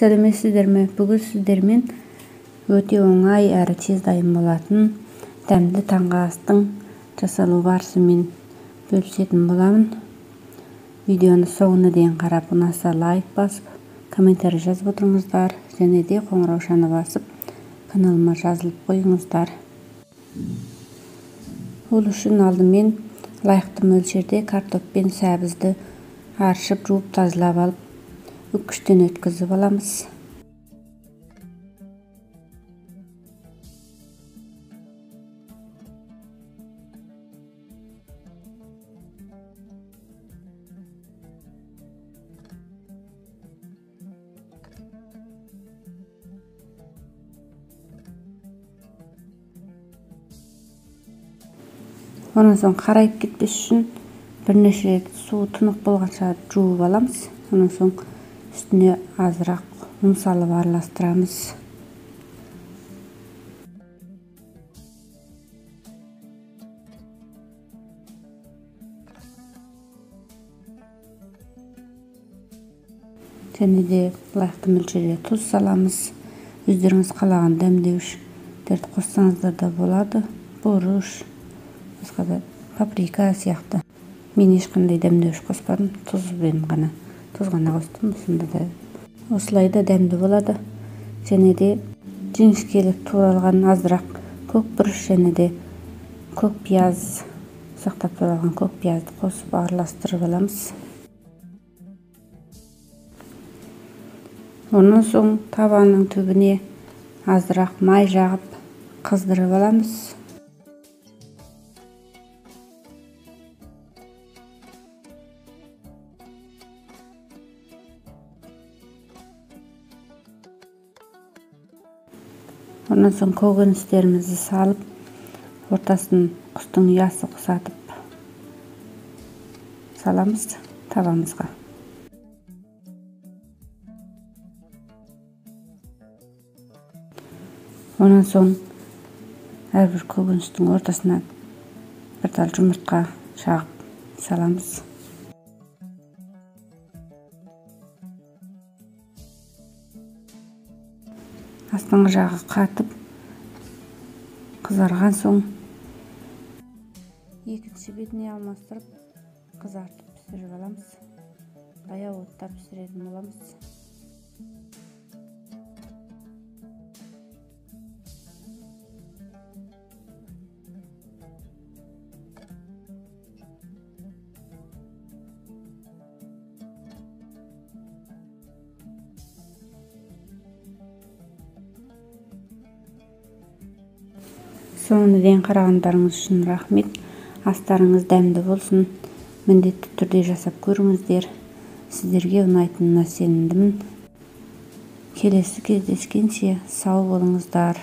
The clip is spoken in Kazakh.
Сәлеметсіздерме? Бүгін сіздермен өте оңай әрі тез дайын болатын дәмді таңғы астың жасалу барысымен бөлісетін боламын. Видеоны соңына дейін қарап, ұнаса лайк басып, комментарий жазып отырыңыздар, және де қоңыраушаны басып, каналыма жазылып қойыңыздар. Ол үшін алдымен лайықты мөлшерде картоп пен сәбізді аршып, жуып, тазалап алып, үккіштен өткізіп аламыз. Онан соң қарайып кетпес үшін бірнеше рет су тұнық болғанша жуып аламыз. Онан соң үстіне азырақ ұн салып араластырамыз. Және де лайықты мөлшерде тұз саламыз. Өздеріңіз қалаған дәмдеуіштерді қоссаңыздар да болады. Бұрыш, басқа да паприка сияқты. Мен ешқандай дәмдеуіш қоспадым, тұз ғана қостым. Осында да осылай да дәмді болады. Және де жіңішкелік туралған азырақ көкбұрыш және де көк пияз, сақтап туралған көк пиязды қосып араластырып аламыз. Онан соң табаның түбіне азырақ май жағып қыздырып аламыз. Онан соң көкөністерімізді салып, ортасын құстың ұясы құсатып саламыз табамызға. Онан соң әрбір көкөністің ортасына бір тал жұмыртқа жағып саламыз. Астыңғы жағы қатып, қызарған соң екінші бетіне алмастырып, қызартып пісіріп аламыз. Баяу отта пісіретін боламыз. Соңына дейін қарағандарыңыз үшін рахмет. Астарыңыз дәмді болсын. Міндетті түрде жасап көріңіздер. Сіздерге ұнайтынына сенімдімін. Келесі кездескенше сау болыңыздар.